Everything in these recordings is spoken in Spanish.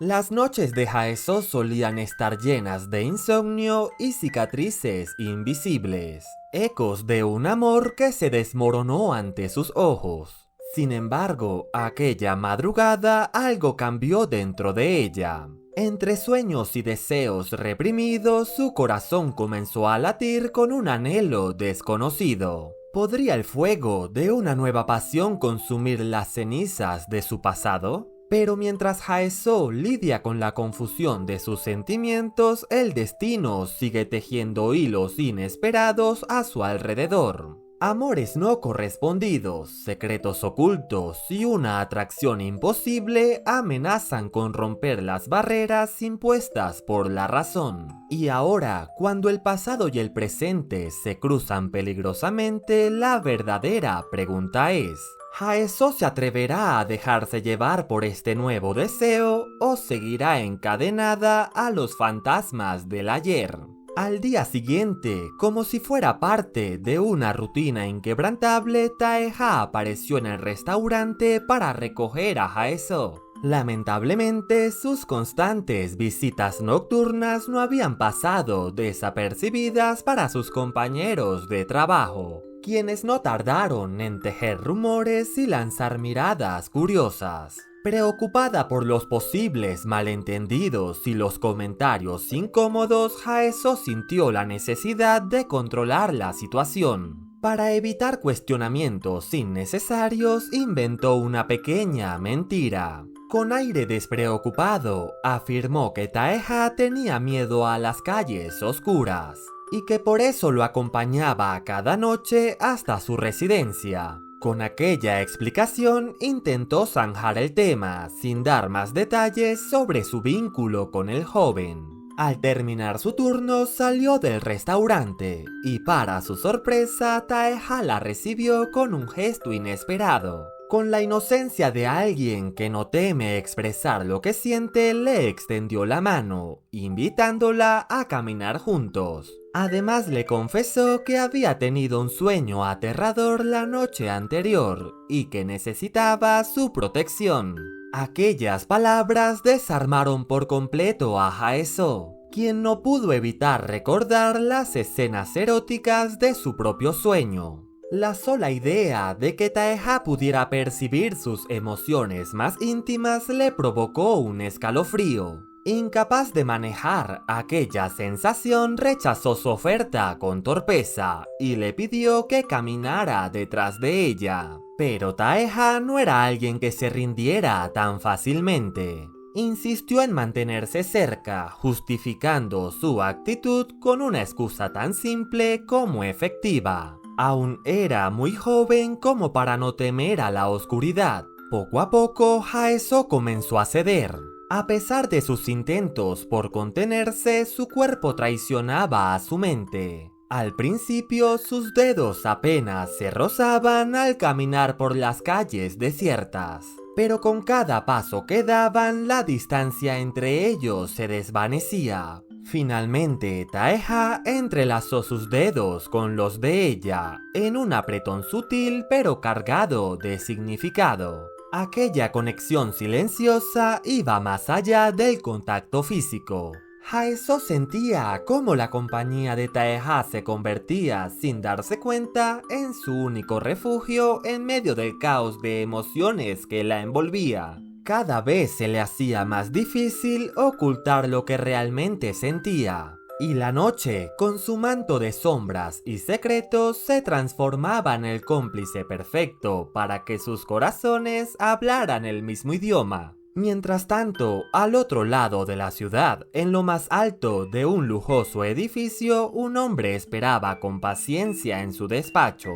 Las noches de Haeso solían estar llenas de insomnio y cicatrices invisibles, ecos de un amor que se desmoronó ante sus ojos. Sin embargo, aquella madrugada algo cambió dentro de ella. Entre sueños y deseos reprimidos, su corazón comenzó a latir con un anhelo desconocido. ¿Podría el fuego de una nueva pasión consumir las cenizas de su pasado? Pero mientras Haeso lidia con la confusión de sus sentimientos, el destino sigue tejiendo hilos inesperados a su alrededor. Amores no correspondidos, secretos ocultos y una atracción imposible amenazan con romper las barreras impuestas por la razón. Y ahora, cuando el pasado y el presente se cruzan peligrosamente, la verdadera pregunta es: ¿Haeso se atreverá a dejarse llevar por este nuevo deseo o seguirá encadenada a los fantasmas del ayer? Al día siguiente, como si fuera parte de una rutina inquebrantable, Taeha apareció en el restaurante para recoger a Haeso. Lamentablemente, sus constantes visitas nocturnas no habían pasado desapercibidas para sus compañeros de trabajo, quienes no tardaron en tejer rumores y lanzar miradas curiosas. Preocupada por los posibles malentendidos y los comentarios incómodos, Haeso sintió la necesidad de controlar la situación. Para evitar cuestionamientos innecesarios, inventó una pequeña mentira. Con aire despreocupado, afirmó que Taeha tenía miedo a las calles oscuras y que por eso lo acompañaba cada noche hasta su residencia. Con aquella explicación intentó zanjar el tema sin dar más detalles sobre su vínculo con el joven. Al terminar su turno salió del restaurante y para su sorpresa Taeha la recibió con un gesto inesperado. Con la inocencia de alguien que no teme expresar lo que siente, le extendió la mano, invitándola a caminar juntos. Además le confesó que había tenido un sueño aterrador la noche anterior y que necesitaba su protección. Aquellas palabras desarmaron por completo a Haeso, quien no pudo evitar recordar las escenas eróticas de su propio sueño. La sola idea de que Taeha pudiera percibir sus emociones más íntimas le provocó un escalofrío. Incapaz de manejar aquella sensación, rechazó su oferta con torpeza y le pidió que caminara detrás de ella. Pero Taeha no era alguien que se rindiera tan fácilmente. Insistió en mantenerse cerca, justificando su actitud con una excusa tan simple como efectiva. Aún era muy joven como para no temer a la oscuridad. Poco a poco, Haeso comenzó a ceder. A pesar de sus intentos por contenerse, su cuerpo traicionaba a su mente. Al principio, sus dedos apenas se rozaban al caminar por las calles desiertas. Pero con cada paso que daban, la distancia entre ellos se desvanecía. Finalmente, Taeha entrelazó sus dedos con los de ella, en un apretón sutil pero cargado de significado. Aquella conexión silenciosa iba más allá del contacto físico. Haeso sentía cómo la compañía de Taeha se convertía, sin darse cuenta, en su único refugio en medio del caos de emociones que la envolvía. Cada vez se le hacía más difícil ocultar lo que realmente sentía. Y la noche, con su manto de sombras y secretos, se transformaba en el cómplice perfecto para que sus corazones hablaran el mismo idioma. Mientras tanto, al otro lado de la ciudad, en lo más alto de un lujoso edificio, un hombre esperaba con paciencia en su despacho.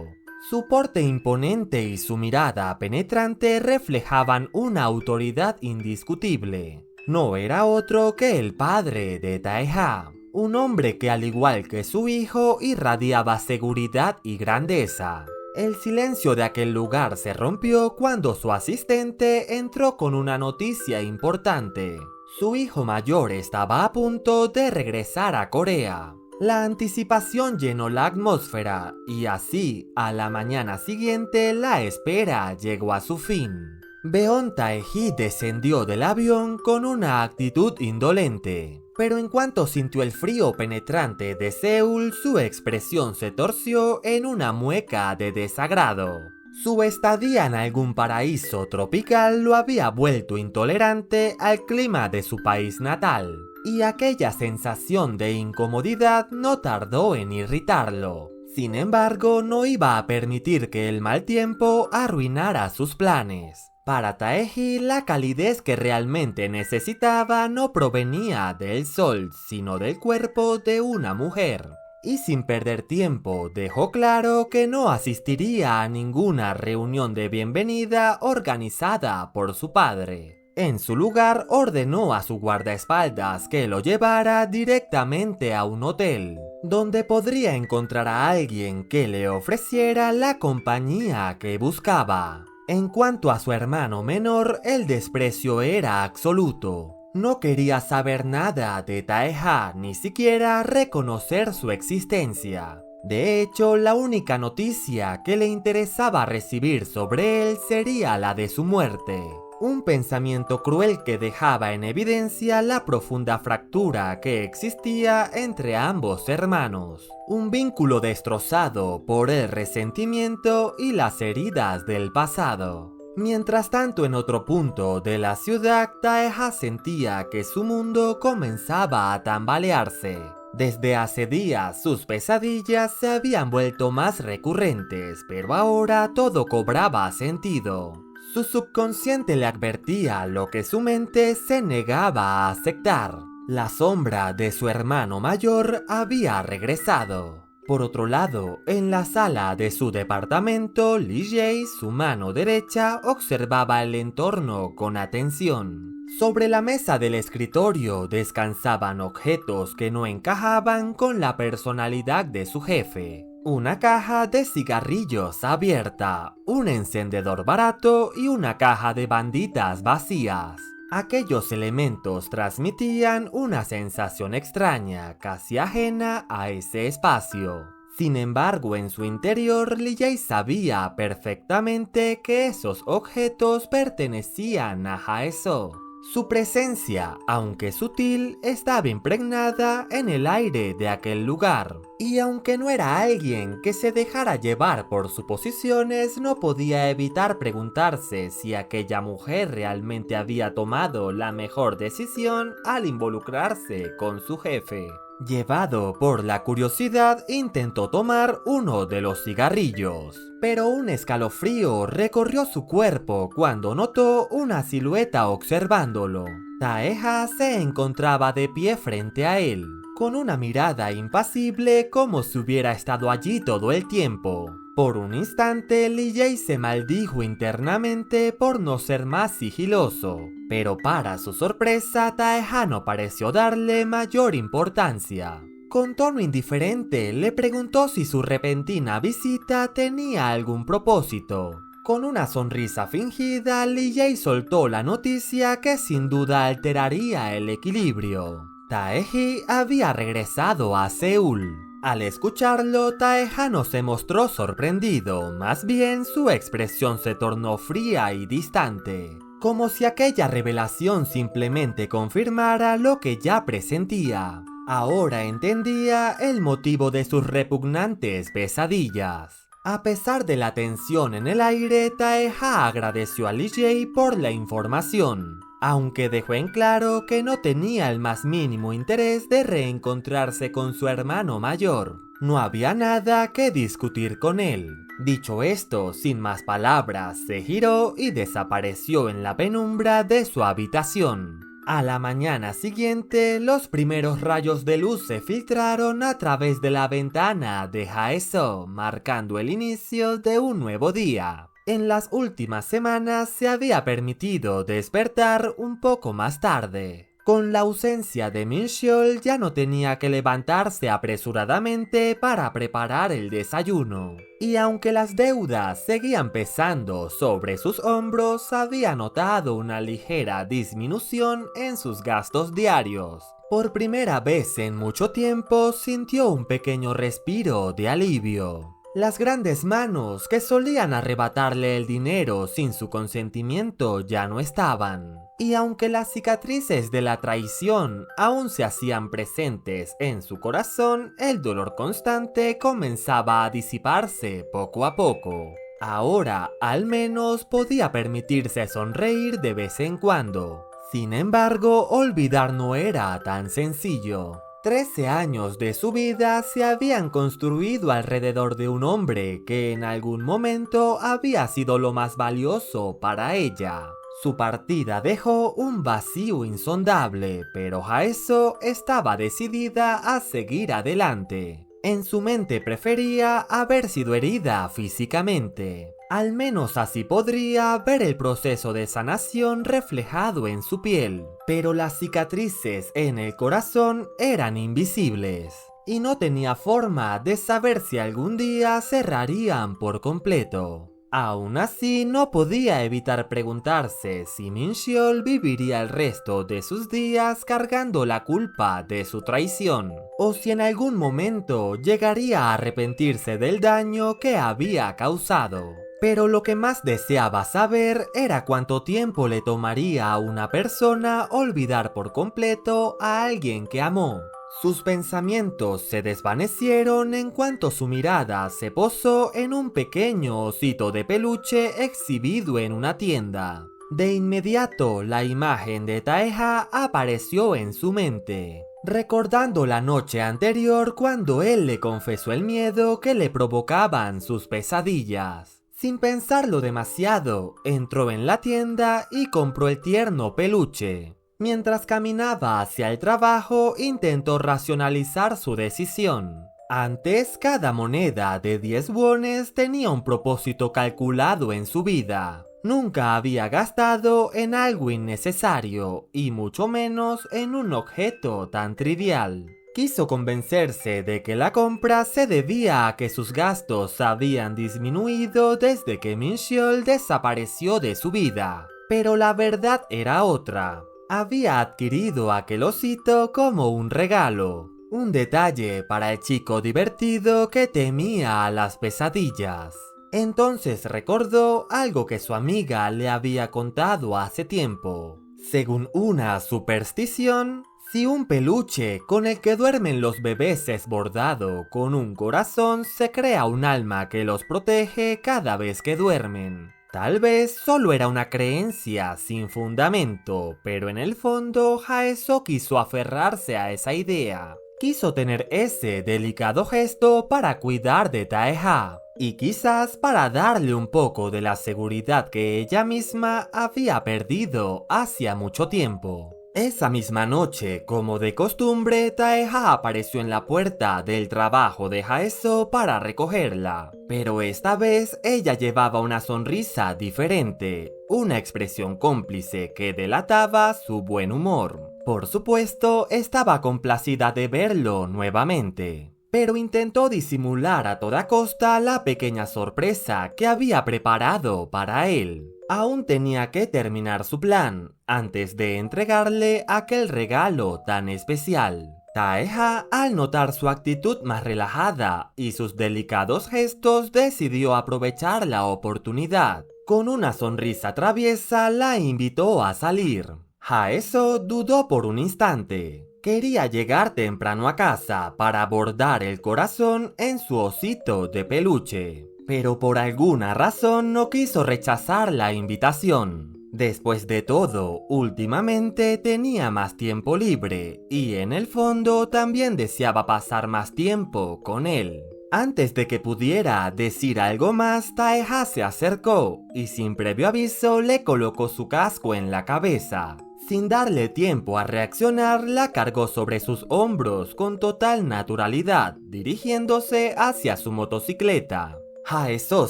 Su porte imponente y su mirada penetrante reflejaban una autoridad indiscutible. No era otro que el padre de Taeha, un hombre que al igual que su hijo irradiaba seguridad y grandeza. El silencio de aquel lugar se rompió cuando su asistente entró con una noticia importante. Su hijo mayor estaba a punto de regresar a Corea. La anticipación llenó la atmósfera y así, a la mañana siguiente, la espera llegó a su fin. Beon Taeji descendió del avión con una actitud indolente, pero en cuanto sintió el frío penetrante de Seúl, su expresión se torció en una mueca de desagrado. Su estadía en algún paraíso tropical lo había vuelto intolerante al clima de su país natal, y aquella sensación de incomodidad no tardó en irritarlo. Sin embargo, no iba a permitir que el mal tiempo arruinara sus planes. Para Taeji, la calidez que realmente necesitaba no provenía del sol, sino del cuerpo de una mujer. Y sin perder tiempo, dejó claro que no asistiría a ninguna reunión de bienvenida organizada por su padre. En su lugar, ordenó a su guardaespaldas que lo llevara directamente a un hotel, donde podría encontrar a alguien que le ofreciera la compañía que buscaba. En cuanto a su hermano menor, el desprecio era absoluto. No quería saber nada de Taeha, ni siquiera reconocer su existencia. De hecho, la única noticia que le interesaba recibir sobre él sería la de su muerte. Un pensamiento cruel que dejaba en evidencia la profunda fractura que existía entre ambos hermanos. Un vínculo destrozado por el resentimiento y las heridas del pasado. Mientras tanto, en otro punto de la ciudad, Taeha sentía que su mundo comenzaba a tambalearse. Desde hace días sus pesadillas se habían vuelto más recurrentes, pero ahora todo cobraba sentido. Su subconsciente le advertía lo que su mente se negaba a aceptar. La sombra de su hermano mayor había regresado. Por otro lado, en la sala de su departamento, Lee Jae, su mano derecha, observaba el entorno con atención. Sobre la mesa del escritorio descansaban objetos que no encajaban con la personalidad de su jefe. Una caja de cigarrillos abierta, un encendedor barato y una caja de banditas vacías. Aquellos elementos transmitían una sensación extraña, casi ajena a ese espacio. Sin embargo, en su interior, Lee Jae sabía perfectamente que esos objetos pertenecían a Haeso. Su presencia, aunque sutil, estaba impregnada en el aire de aquel lugar. Y aunque no era alguien que se dejara llevar por suposiciones, no podía evitar preguntarse si aquella mujer realmente había tomado la mejor decisión al involucrarse con su jefe. Llevado por la curiosidad, intentó tomar uno de los cigarrillos, pero un escalofrío recorrió su cuerpo cuando notó una silueta observándolo. Taeha se encontraba de pie frente a él, con una mirada impasible como si hubiera estado allí todo el tiempo. Por un instante, Lee Jae se maldijo internamente por no ser más sigiloso, pero para su sorpresa, Taeha no pareció darle mayor importancia. Con tono indiferente, le preguntó si su repentina visita tenía algún propósito. Con una sonrisa fingida, Lee Jae soltó la noticia que sin duda alteraría el equilibrio. Taeji había regresado a Seúl. Al escucharlo, Taeha no se mostró sorprendido, más bien su expresión se tornó fría y distante, como si aquella revelación simplemente confirmara lo que ya presentía. Ahora entendía el motivo de sus repugnantes pesadillas. A pesar de la tensión en el aire, Taeha agradeció a Lee Jae por la información, aunque dejó en claro que no tenía el más mínimo interés de reencontrarse con su hermano mayor. No había nada que discutir con él. Dicho esto, sin más palabras, se giró y desapareció en la penumbra de su habitación. A la mañana siguiente, los primeros rayos de luz se filtraron a través de la ventana de Haeso, marcando el inicio de un nuevo día. En las últimas semanas se había permitido despertar un poco más tarde. Con la ausencia de Min-cheol ya no tenía que levantarse apresuradamente para preparar el desayuno. Y aunque las deudas seguían pesando sobre sus hombros, había notado una ligera disminución en sus gastos diarios. Por primera vez en mucho tiempo sintió un pequeño respiro de alivio. Las grandes manos que solían arrebatarle el dinero sin su consentimiento ya no estaban. Y aunque las cicatrices de la traición aún se hacían presentes en su corazón, el dolor constante comenzaba a disiparse poco a poco. Ahora, al menos, podía permitirse sonreír de vez en cuando. Sin embargo, olvidar no era tan sencillo. 13 años de su vida se habían construido alrededor de un hombre que en algún momento había sido lo más valioso para ella. Su partida dejó un vacío insondable, pero Haeso estaba decidida a seguir adelante. En su mente prefería haber sido herida físicamente. Al menos así podría ver el proceso de sanación reflejado en su piel. Pero las cicatrices en el corazón eran invisibles. Y no tenía forma de saber si algún día cerrarían por completo. Aún así, no podía evitar preguntarse si Min-seol viviría el resto de sus días cargando la culpa de su traición, o si en algún momento llegaría a arrepentirse del daño que había causado. Pero lo que más deseaba saber era cuánto tiempo le tomaría a una persona olvidar por completo a alguien que amó. Sus pensamientos se desvanecieron en cuanto su mirada se posó en un pequeño osito de peluche exhibido en una tienda. De inmediato, la imagen de Taeha apareció en su mente, recordando la noche anterior cuando él le confesó el miedo que le provocaban sus pesadillas. Sin pensarlo demasiado, entró en la tienda y compró el tierno peluche. Mientras caminaba hacia el trabajo, intentó racionalizar su decisión. Antes, cada moneda de 10 wones tenía un propósito calculado en su vida. Nunca había gastado en algo innecesario, y mucho menos en un objeto tan trivial. Quiso convencerse de que la compra se debía a que sus gastos habían disminuido desde que Min-seol desapareció de su vida. Pero la verdad era otra. Había adquirido aquel osito como un regalo, un detalle para el chico divertido que temía a las pesadillas. Entonces recordó algo que su amiga le había contado hace tiempo. Según una superstición, si un peluche con el que duermen los bebés es bordado con un corazón, se crea un alma que los protege cada vez que duermen. Tal vez solo era una creencia sin fundamento, pero en el fondo Haeso quiso aferrarse a esa idea. Quiso tener ese delicado gesto para cuidar de Taeha, y quizás para darle un poco de la seguridad que ella misma había perdido hacía mucho tiempo. Esa misma noche, como de costumbre, Taeha apareció en la puerta del trabajo de Haeso para recogerla. Pero esta vez ella llevaba una sonrisa diferente, una expresión cómplice que delataba su buen humor. Por supuesto, estaba complacida de verlo nuevamente, pero intentó disimular a toda costa la pequeña sorpresa que había preparado para él. Aún tenía que terminar su plan antes de entregarle aquel regalo tan especial. Taeha, al notar su actitud más relajada y sus delicados gestos, decidió aprovechar la oportunidad. Con una sonrisa traviesa la invitó a salir. Haeso dudó por un instante. Quería llegar temprano a casa para bordar el corazón en su osito de peluche, pero por alguna razón no quiso rechazar la invitación. Después de todo, últimamente tenía más tiempo libre y en el fondo también deseaba pasar más tiempo con él. Antes de que pudiera decir algo más, Taeha se acercó y sin previo aviso le colocó su casco en la cabeza. Sin darle tiempo a reaccionar, la cargó sobre sus hombros con total naturalidad, dirigiéndose hacia su motocicleta. Haeso,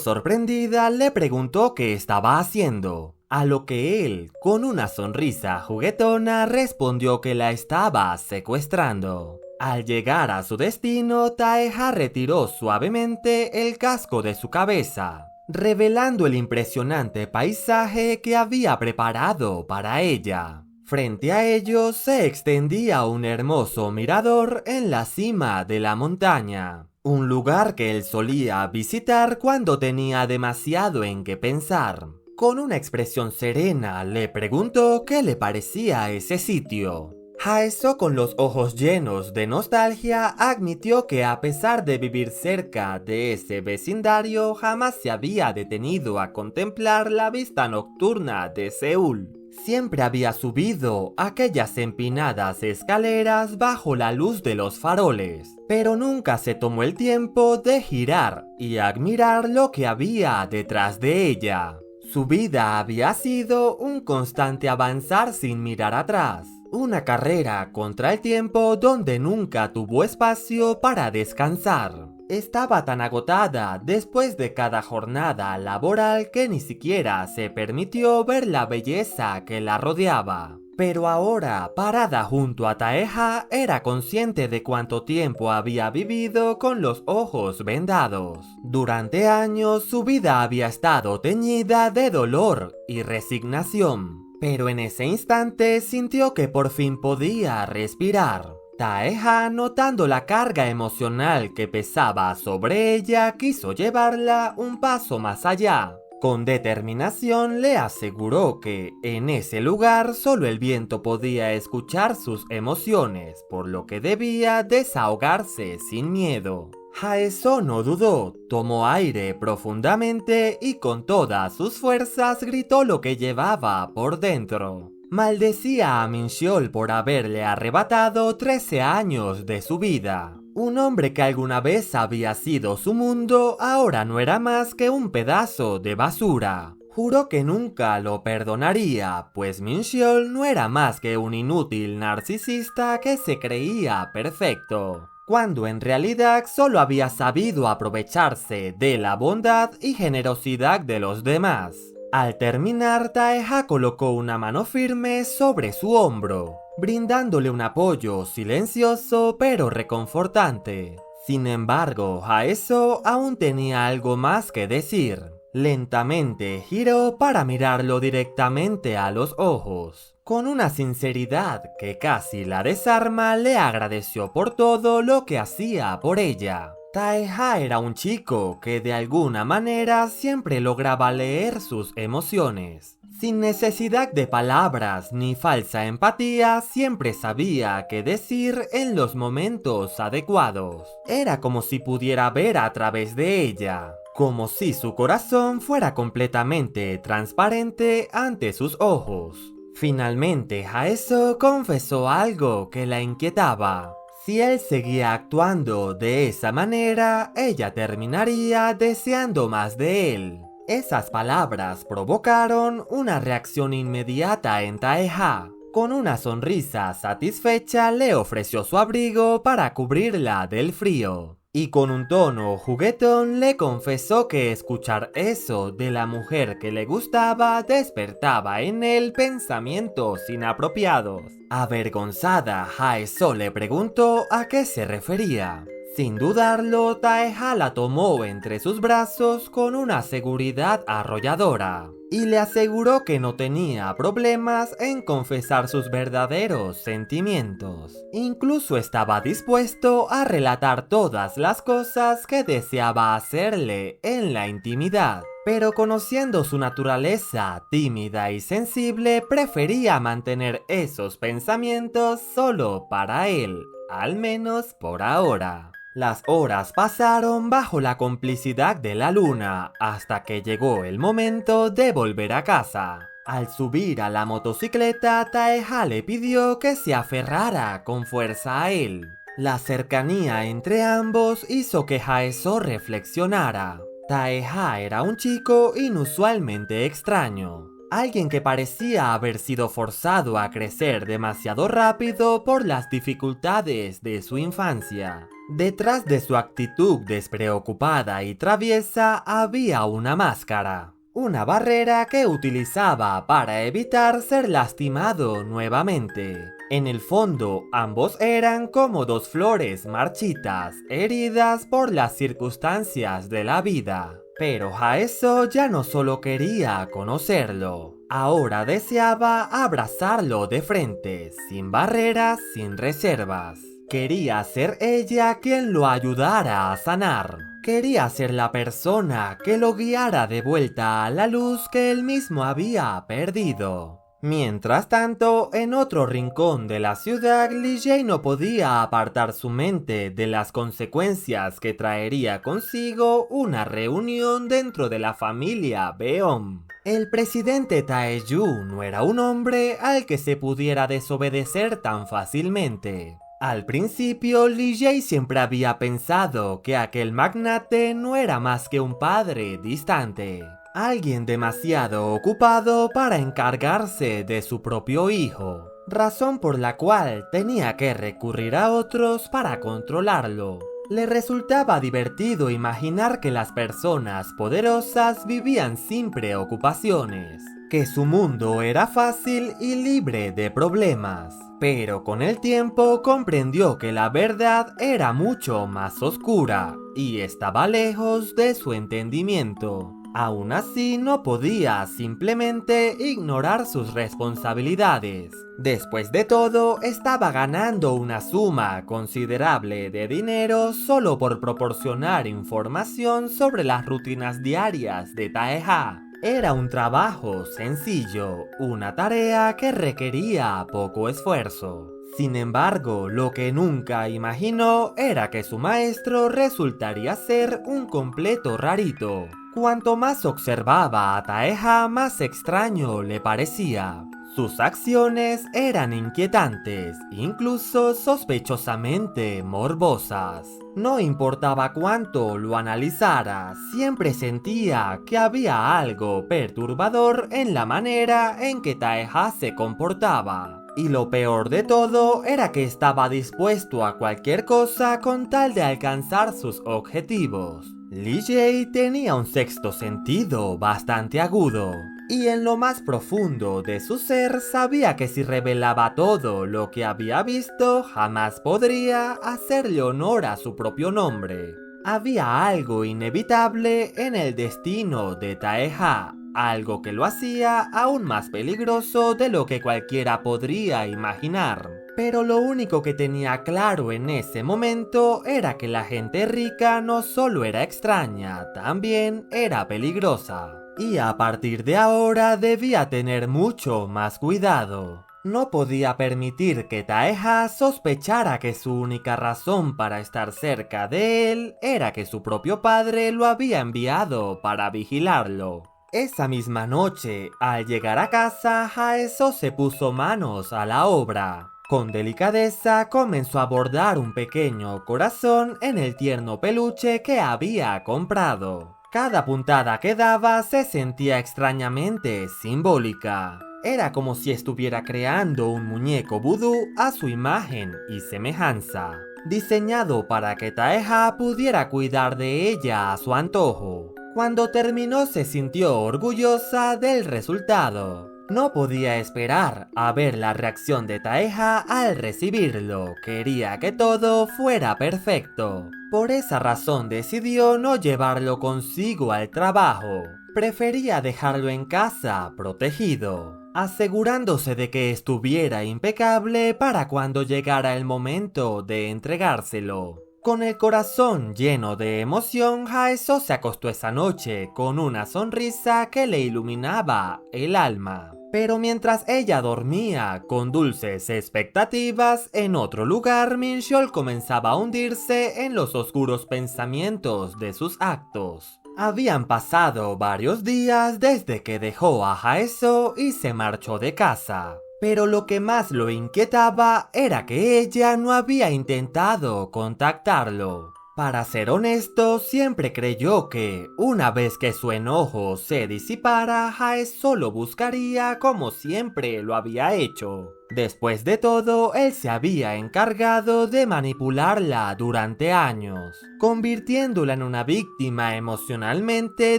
sorprendida, le preguntó qué estaba haciendo, a lo que él, con una sonrisa juguetona, respondió que la estaba secuestrando. Al llegar a su destino, Taeha retiró suavemente el casco de su cabeza, revelando el impresionante paisaje que había preparado para ella. Frente a ellos se extendía un hermoso mirador en la cima de la montaña. un lugar que él solía visitar cuando tenía demasiado en qué pensar. Con una expresión serena le preguntó qué le parecía ese sitio. Haeso, con los ojos llenos de nostalgia, admitió que a pesar de vivir cerca de ese vecindario, jamás se había detenido a contemplar la vista nocturna de Seúl. Siempre había subido aquellas empinadas escaleras bajo la luz de los faroles, pero nunca se tomó el tiempo de girar y admirar lo que había detrás de ella. Su vida había sido un constante avanzar sin mirar atrás, una carrera contra el tiempo donde nunca tuvo espacio para descansar. Estaba tan agotada después de cada jornada laboral que ni siquiera se permitió ver la belleza que la rodeaba. Pero ahora, parada junto a Taeha, era consciente de cuánto tiempo había vivido con los ojos vendados. Durante años su vida había estado teñida de dolor y resignación. Pero en ese instante sintió que por fin podía respirar. Taeha, notando la carga emocional que pesaba sobre ella, quiso llevarla un paso más allá. Con determinación le aseguró que en ese lugar solo el viento podía escuchar sus emociones, por lo que debía desahogarse sin miedo. Haeso no dudó, tomó aire profundamente y con todas sus fuerzas gritó lo que llevaba por dentro. Maldecía a Mincheol por haberle arrebatado 13 años de su vida. Un hombre que alguna vez había sido su mundo, ahora no era más que un pedazo de basura. Juró que nunca lo perdonaría, pues Mincheol no era más que un inútil narcisista que se creía perfecto, cuando en realidad solo había sabido aprovecharse de la bondad y generosidad de los demás. Al terminar, Taeha colocó una mano firme sobre su hombro, brindándole un apoyo silencioso pero reconfortante. Sin embargo, Haeso aún tenía algo más que decir. Lentamente giró para mirarlo directamente a los ojos. Con una sinceridad que casi la desarma, le agradeció por todo lo que hacía por ella. Taeha era un chico que de alguna manera siempre lograba leer sus emociones. Sin necesidad de palabras ni falsa empatía, siempre sabía qué decir en los momentos adecuados. Era como si pudiera ver a través de ella, como si su corazón fuera completamente transparente ante sus ojos. Finalmente, Haeso confesó algo que la inquietaba. Si él seguía actuando de esa manera, ella terminaría deseando más de él. Esas palabras provocaron una reacción inmediata en Taeha. Con una sonrisa satisfecha le ofreció su abrigo para cubrirla del frío. Y con un tono juguetón le confesó que escuchar eso de la mujer que le gustaba despertaba en él pensamientos inapropiados. Avergonzada, Haeso le preguntó a qué se refería. Sin dudarlo, Taeha la tomó entre sus brazos con una seguridad arrolladora y le aseguró que no tenía problemas en confesar sus verdaderos sentimientos. Incluso estaba dispuesto a relatar todas las cosas que deseaba hacerle en la intimidad. Pero conociendo su naturaleza tímida y sensible, prefería mantener esos pensamientos solo para él, al menos por ahora. Las horas pasaron bajo la complicidad de la luna hasta que llegó el momento de volver a casa. Al subir a la motocicleta, Taeha le pidió que se aferrara con fuerza a él. La cercanía entre ambos hizo que Haeso reflexionara. Taeha era un chico inusualmente extraño. Alguien que parecía haber sido forzado a crecer demasiado rápido por las dificultades de su infancia. Detrás de su actitud despreocupada y traviesa había una máscara, una barrera que utilizaba para evitar ser lastimado nuevamente. En el fondo, ambos eran como dos flores marchitas, heridas por las circunstancias de la vida. Pero Haeso ya no solo quería conocerlo, ahora deseaba abrazarlo de frente, sin barreras, sin reservas. Quería ser ella quien lo ayudara a sanar. Quería ser la persona que lo guiara de vuelta a la luz que él mismo había perdido. Mientras tanto, en otro rincón de la ciudad, Lee Jae no podía apartar su mente de las consecuencias que traería consigo una reunión dentro de la familia Beom. El presidente Taeju no era un hombre al que se pudiera desobedecer tan fácilmente. Al principio, Lee Jae siempre había pensado que aquel magnate no era más que un padre distante. Alguien demasiado ocupado para encargarse de su propio hijo, razón por la cual tenía que recurrir a otros para controlarlo. Le resultaba divertido imaginar que las personas poderosas vivían sin preocupaciones, que su mundo era fácil y libre de problemas. Pero con el tiempo comprendió que la verdad era mucho más oscura y estaba lejos de su entendimiento. Aún así, no podía simplemente ignorar sus responsabilidades. Después de todo, estaba ganando una suma considerable de dinero solo por proporcionar información sobre las rutinas diarias de Taeha. Era un trabajo sencillo, una tarea que requería poco esfuerzo. Sin embargo, lo que nunca imaginó era que su maestro resultaría ser un completo rarito. Cuanto más observaba a Taeha, más extraño le parecía. Sus acciones eran inquietantes, incluso sospechosamente morbosas. No importaba cuánto lo analizara, siempre sentía que había algo perturbador en la manera en que Taeha se comportaba. Y lo peor de todo era que estaba dispuesto a cualquier cosa con tal de alcanzar sus objetivos. Lee Jae tenía un sexto sentido bastante agudo, y en lo más profundo de su ser sabía que si revelaba todo lo que había visto, jamás podría hacerle honor a su propio nombre. Había algo inevitable en el destino de Taeha, algo que lo hacía aún más peligroso de lo que cualquiera podría imaginar. Pero lo único que tenía claro en ese momento era que la gente rica no solo era extraña, también era peligrosa. Y a partir de ahora debía tener mucho más cuidado. No podía permitir que Taeha sospechara que su única razón para estar cerca de él era que su propio padre lo había enviado para vigilarlo. Esa misma noche, al llegar a casa, Haeso se puso manos a la obra. Con delicadeza comenzó a bordar un pequeño corazón en el tierno peluche que había comprado. Cada puntada que daba se sentía extrañamente simbólica. Era como si estuviera creando un muñeco vudú a su imagen y semejanza, diseñado para que Taeha pudiera cuidar de ella a su antojo. Cuando terminó se sintió orgullosa del resultado. No podía esperar a ver la reacción de Taeha al recibirlo. Quería que todo fuera perfecto. Por esa razón decidió no llevarlo consigo al trabajo. Prefería dejarlo en casa, protegido, asegurándose de que estuviera impecable para cuando llegara el momento de entregárselo. Con el corazón lleno de emoción, Haeso se acostó esa noche con una sonrisa que le iluminaba el alma. Pero mientras ella dormía con dulces expectativas, en otro lugar Mincheol comenzaba a hundirse en los oscuros pensamientos de sus actos. Habían pasado varios días desde que dejó a Haeso y se marchó de casa. Pero lo que más lo inquietaba era que ella no había intentado contactarlo. Para ser honesto, siempre creyó que, una vez que su enojo se disipara, Haeso lo buscaría como siempre lo había hecho. Después de todo, él se había encargado de manipularla durante años, convirtiéndola en una víctima emocionalmente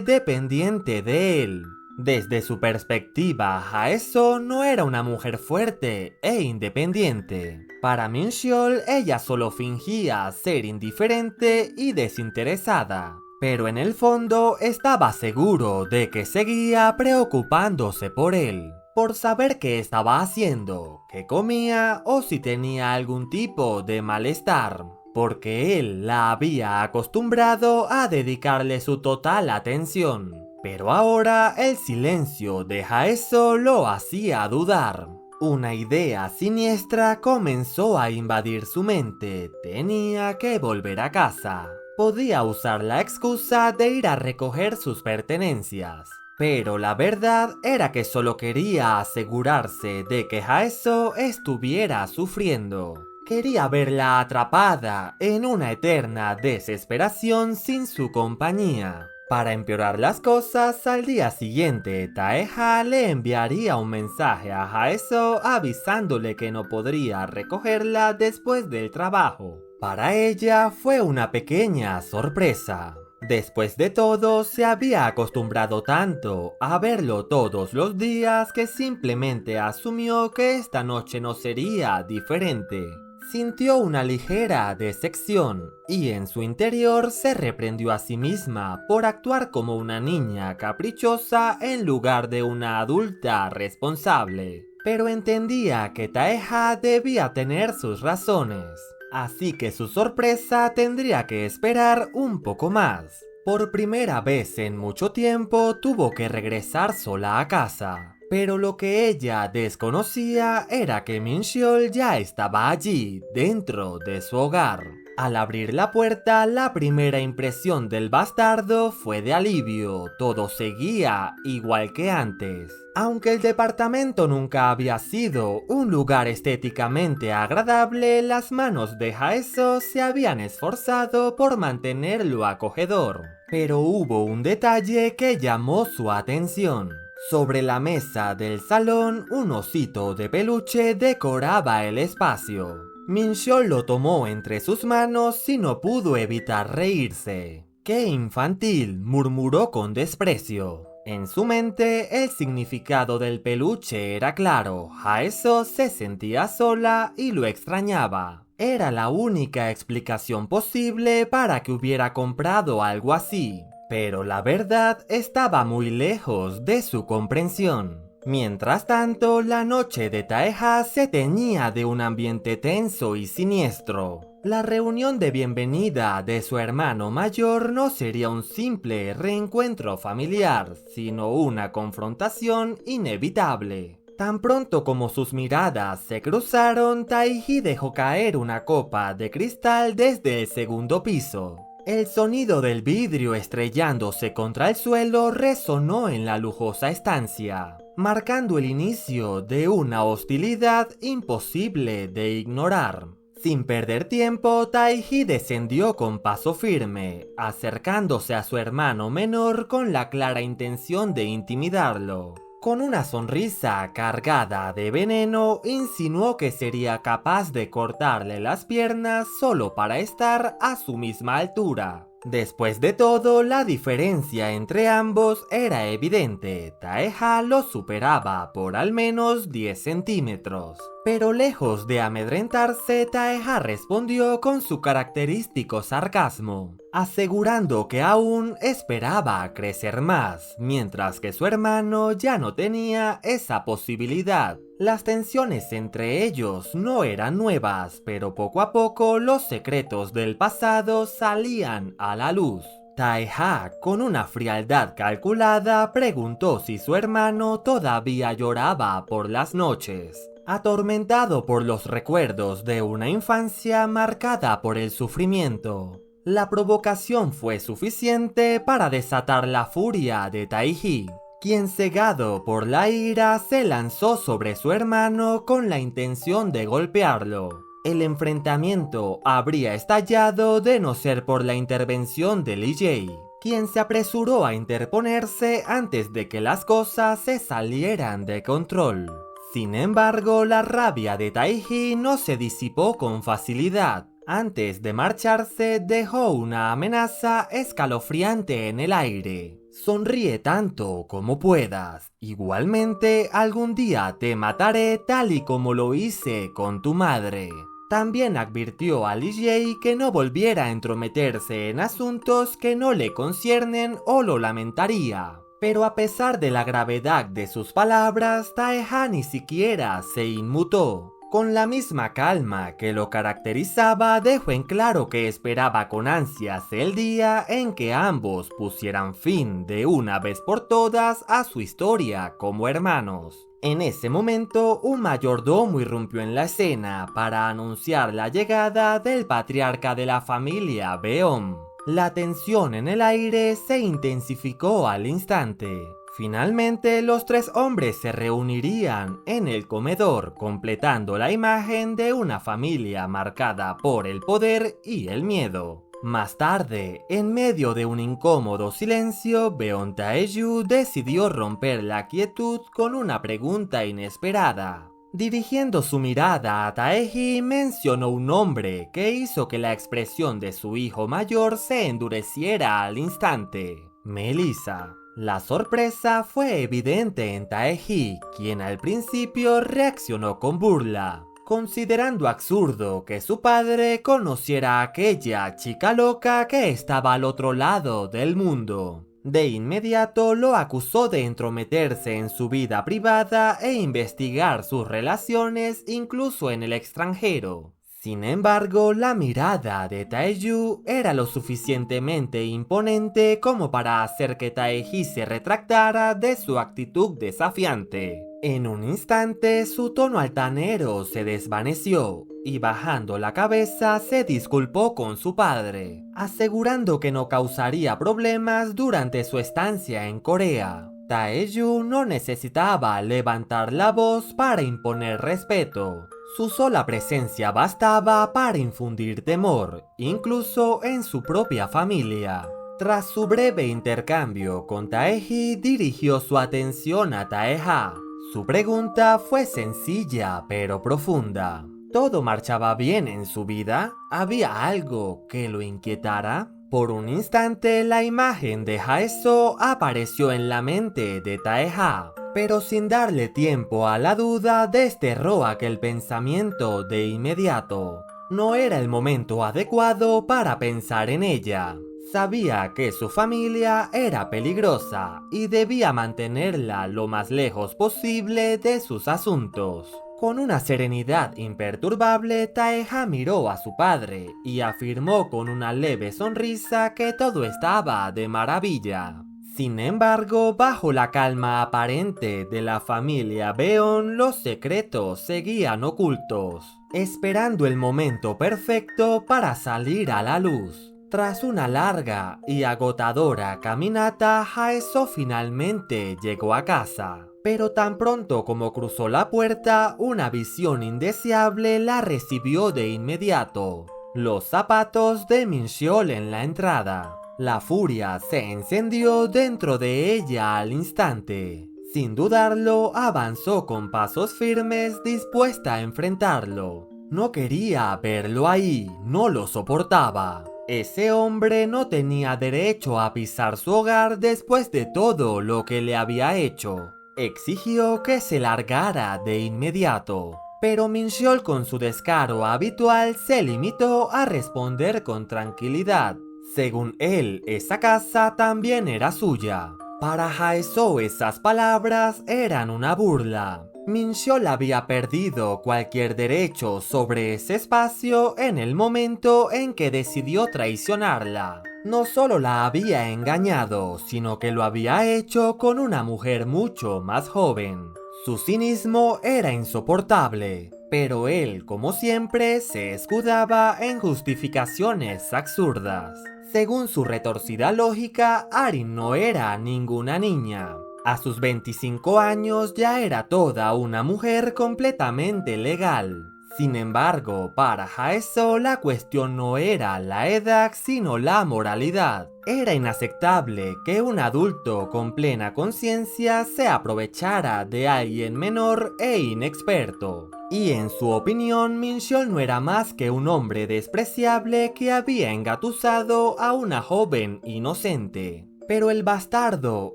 dependiente de él. Desde su perspectiva, Haeso no era una mujer fuerte e independiente. Para Mincheol, ella solo fingía ser indiferente y desinteresada. Pero en el fondo estaba seguro de que seguía preocupándose por él. por saber qué estaba haciendo, qué comía o si tenía algún tipo de malestar, porque él la había acostumbrado a dedicarle su total atención. Pero ahora el silencio de Haeso lo hacía dudar. Una idea siniestra comenzó a invadir su mente. Tenía que volver a casa. Podía usar la excusa de ir a recoger sus pertenencias. Pero la verdad era que solo quería asegurarse de que Haeso estuviera sufriendo. Quería verla atrapada en una eterna desesperación sin su compañía. Para empeorar las cosas, al día siguiente, Taeha le enviaría un mensaje a Haeso avisándole que no podría recogerla después del trabajo. Para ella fue una pequeña sorpresa. Después de todo, se había acostumbrado tanto a verlo todos los días que simplemente asumió que esta noche no sería diferente. Sintió una ligera decepción y en su interior se reprendió a sí misma por actuar como una niña caprichosa en lugar de una adulta responsable. Pero entendía que Taeha debía tener sus razones, así que su sorpresa tendría que esperar un poco más. Por primera vez en mucho tiempo tuvo que regresar sola a casa. Pero lo que ella desconocía era que Min-seol ya estaba allí, dentro de su hogar. Al abrir la puerta, la primera impresión del bastardo fue de alivio. Todo seguía igual que antes. Aunque el departamento nunca había sido un lugar estéticamente agradable, las manos de Haeso se habían esforzado por mantenerlo acogedor. Pero hubo un detalle que llamó su atención. Sobre la mesa del salón, un osito de peluche decoraba el espacio. Min-seol lo tomó entre sus manos y no pudo evitar reírse. ¡Qué infantil!, murmuró con desprecio. En su mente, el significado del peluche era claro. Haeso se sentía sola y lo extrañaba. Era la única explicación posible para que hubiera comprado algo así. Pero la verdad estaba muy lejos de su comprensión. Mientras tanto, la noche de Taeha se teñía de un ambiente tenso y siniestro. La reunión de bienvenida de su hermano mayor no sería un simple reencuentro familiar, sino una confrontación inevitable. Tan pronto como sus miradas se cruzaron, Taehi dejó caer una copa de cristal desde el segundo piso. El sonido del vidrio estrellándose contra el suelo resonó en la lujosa estancia, marcando el inicio de una hostilidad imposible de ignorar. Sin perder tiempo, Taehi descendió con paso firme, acercándose a su hermano menor con la clara intención de intimidarlo. Con una sonrisa cargada de veneno, insinuó que sería capaz de cortarle las piernas solo para estar a su misma altura. Después de todo, la diferencia entre ambos era evidente. Taeha lo superaba por al menos 10 centímetros. Pero lejos de amedrentarse, Taeha respondió con su característico sarcasmo, asegurando que aún esperaba crecer más, mientras que su hermano ya no tenía esa posibilidad. Las tensiones entre ellos no eran nuevas, pero poco a poco los secretos del pasado salían a la luz. Taeha, con una frialdad calculada, preguntó si su hermano todavía lloraba por las noches, atormentado por los recuerdos de una infancia marcada por el sufrimiento. La provocación fue suficiente para desatar la furia de Taehi, quien, cegado por la ira, se lanzó sobre su hermano con la intención de golpearlo. El enfrentamiento habría estallado de no ser por la intervención de Lee Jae, quien se apresuró a interponerse antes de que las cosas se salieran de control. Sin embargo, la rabia de Taehi no se disipó con facilidad. Antes de marcharse, dejó una amenaza escalofriante en el aire. Sonríe tanto como puedas. Igualmente, algún día te mataré tal y como lo hice con tu madre. También advirtió a Lee Jae que no volviera a entrometerse en asuntos que no le conciernen o lo lamentaría. Pero a pesar de la gravedad de sus palabras, Taeha ni siquiera se inmutó. Con la misma calma que lo caracterizaba, dejó en claro que esperaba con ansias el día en que ambos pusieran fin de una vez por todas a su historia como hermanos. En ese momento, un mayordomo irrumpió en la escena para anunciar la llegada del patriarca de la familia Beom. La tensión en el aire se intensificó al instante. Finalmente, los tres hombres se reunirían en el comedor, completando la imagen de una familia marcada por el poder y el miedo. Más tarde, en medio de un incómodo silencio, Beom Taeju decidió romper la quietud con una pregunta inesperada. Dirigiendo su mirada a Taeji, mencionó un nombre que hizo que la expresión de su hijo mayor se endureciera al instante: Melissa. La sorpresa fue evidente en Taeji, quien al principio reaccionó con burla, considerando absurdo que su padre conociera a aquella chica loca que estaba al otro lado del mundo. De inmediato lo acusó de entrometerse en su vida privada e investigar sus relaciones incluso en el extranjero. Sin embargo, la mirada de Taeju era lo suficientemente imponente como para hacer que Taeji se retractara de su actitud desafiante. En un instante, su tono altanero se desvaneció y bajando la cabeza se disculpó con su padre, asegurando que no causaría problemas durante su estancia en Corea. Taeju no necesitaba levantar la voz para imponer respeto. Su sola presencia bastaba para infundir temor, incluso en su propia familia. Tras su breve intercambio con Taeji, dirigió su atención a Taeha. Su pregunta fue sencilla pero profunda. ¿Todo marchaba bien en su vida? ¿Había algo que lo inquietara? Por un instante, la imagen de Haeso apareció en la mente de Taeha, pero sin darle tiempo a la duda, desterró aquel pensamiento de inmediato. No era el momento adecuado para pensar en ella. Sabía que su familia era peligrosa y debía mantenerla lo más lejos posible de sus asuntos. Con una serenidad imperturbable, Taeha miró a su padre y afirmó con una leve sonrisa que todo estaba de maravilla. Sin embargo, bajo la calma aparente de la familia Beom, los secretos seguían ocultos, esperando el momento perfecto para salir a la luz. Tras una larga y agotadora caminata, Haeso finalmente llegó a casa. Pero tan pronto como cruzó la puerta, una visión indeseable la recibió de inmediato. Los zapatos de Mincheol en la entrada. La furia se encendió dentro de ella al instante. Sin dudarlo, avanzó con pasos firmes, dispuesta a enfrentarlo. No quería verlo ahí, no lo soportaba. Ese hombre no tenía derecho a pisar su hogar después de todo lo que le había hecho. Exigió que se largara de inmediato. Pero Mincheol, con su descaro habitual, se limitó a responder con tranquilidad. Según él, esa casa también era suya. Para Haeso esas palabras eran una burla. Mincheol había perdido cualquier derecho sobre ese espacio en el momento en que decidió traicionarla. No solo la había engañado, sino que lo había hecho con una mujer mucho más joven. Su cinismo era insoportable, pero él, como siempre, se escudaba en justificaciones absurdas. Según su retorcida lógica, Arin no era ninguna niña. A sus 25 años ya era toda una mujer completamente legal. Sin embargo, para Haeso la cuestión no era la edad, sino la moralidad. Era inaceptable que un adulto con plena conciencia se aprovechara de alguien menor e inexperto. Y en su opinión, Mincheol no era más que un hombre despreciable que había engatusado a una joven inocente. Pero el bastardo,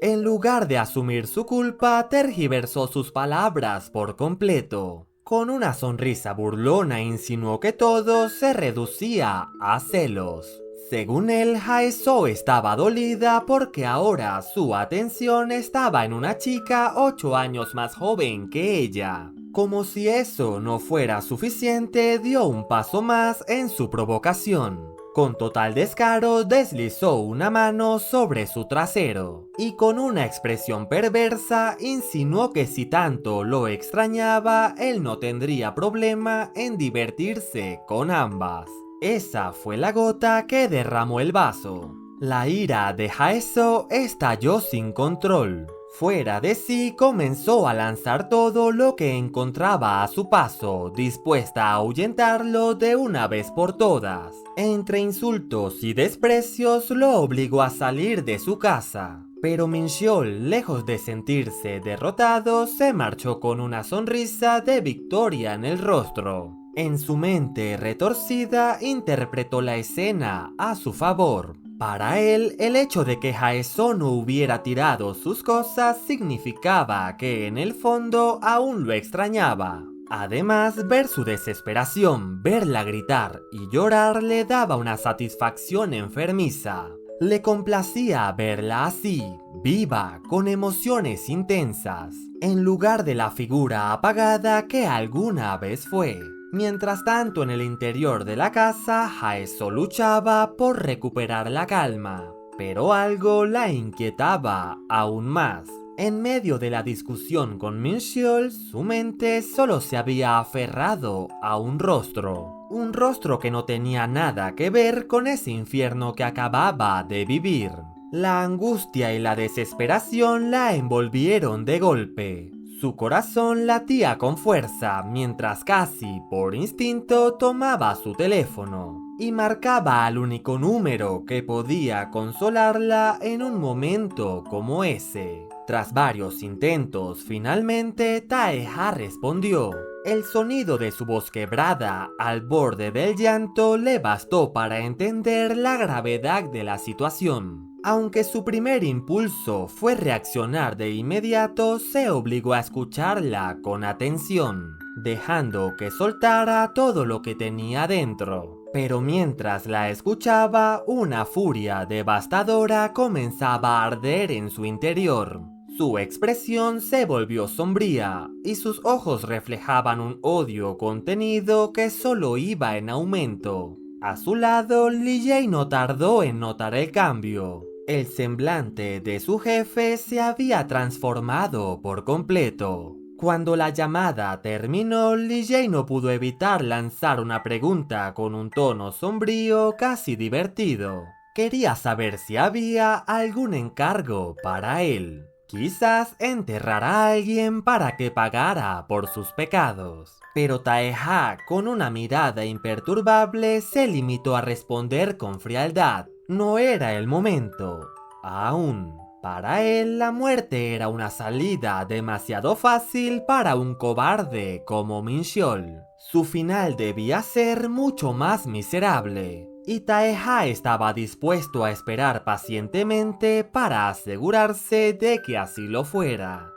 en lugar de asumir su culpa, tergiversó sus palabras por completo. Con una sonrisa burlona insinuó que todo se reducía a celos. Según él, Haeseo estaba dolida porque ahora su atención estaba en una chica 8 años más joven que ella. Como si eso no fuera suficiente, dio un paso más en su provocación. Con total descaro deslizó una mano sobre su trasero y con una expresión perversa insinuó que si tanto lo extrañaba, él no tendría problema en divertirse con ambas. Esa fue la gota que derramó el vaso. La ira de Haeseo estalló sin control. Fuera de sí, comenzó a lanzar todo lo que encontraba a su paso, dispuesta a ahuyentarlo de una vez por todas. Entre insultos y desprecios lo obligó a salir de su casa. Pero Mincheol, lejos de sentirse derrotado, se marchó con una sonrisa de victoria en el rostro. En su mente retorcida, interpretó la escena a su favor. Para él, el hecho de que Haeseo no hubiera tirado sus cosas significaba que en el fondo aún lo extrañaba. Además, ver su desesperación, verla gritar y llorar le daba una satisfacción enfermiza. Le complacía verla así, viva, con emociones intensas, en lugar de la figura apagada que alguna vez fue. Mientras tanto, en el interior de la casa, Haeseo luchaba por recuperar la calma, pero algo la inquietaba aún más. En medio de la discusión con Mincheol, su mente solo se había aferrado a un rostro que no tenía nada que ver con ese infierno que acababa de vivir. La angustia y la desesperación la envolvieron de golpe. Su corazón latía con fuerza mientras casi por instinto tomaba su teléfono y marcaba al único número que podía consolarla en un momento como ese. Tras varios intentos, finalmente Taeha respondió. El sonido de su voz quebrada al borde del llanto le bastó para entender la gravedad de la situación. Aunque su primer impulso fue reaccionar de inmediato, se obligó a escucharla con atención, dejando que soltara todo lo que tenía dentro. Pero mientras la escuchaba, una furia devastadora comenzaba a arder en su interior. Su expresión se volvió sombría y sus ojos reflejaban un odio contenido que solo iba en aumento. A su lado, Lee Jae no tardó en notar el cambio. El semblante de su jefe se había transformado por completo. Cuando la llamada terminó, Lee Jae no pudo evitar lanzar una pregunta con un tono sombrío casi divertido. Quería saber si había algún encargo para él. Quizás enterrar a alguien para que pagara por sus pecados. Pero Taeha, con una mirada imperturbable, se limitó a responder con frialdad. No era el momento. Aún. Para él, la muerte era una salida demasiado fácil para un cobarde como Mincheol. Su final debía ser mucho más miserable. Y Taeha estaba dispuesto a esperar pacientemente para asegurarse de que así lo fuera.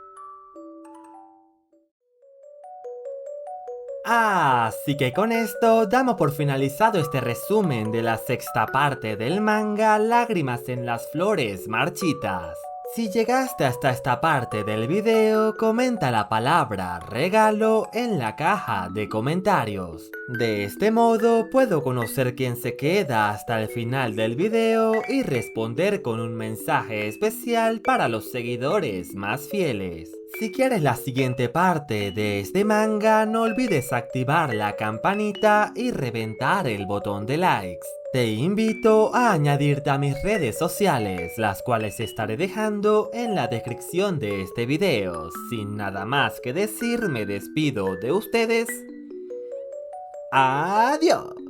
Así que con esto damos por finalizado este resumen de la sexta parte del manga Lágrimas en las flores marchitas. Si llegaste hasta esta parte del video, comenta la palabra regalo en la caja de comentarios. De este modo puedo conocer quién se queda hasta el final del video y responder con un mensaje especial para los seguidores más fieles. Si quieres la siguiente parte de este manga, no olvides activar la campanita y reventar el botón de likes. Te invito a añadirte a mis redes sociales, las cuales estaré dejando en la descripción de este video. Sin nada más que decir, me despido de ustedes. ¡Adiós!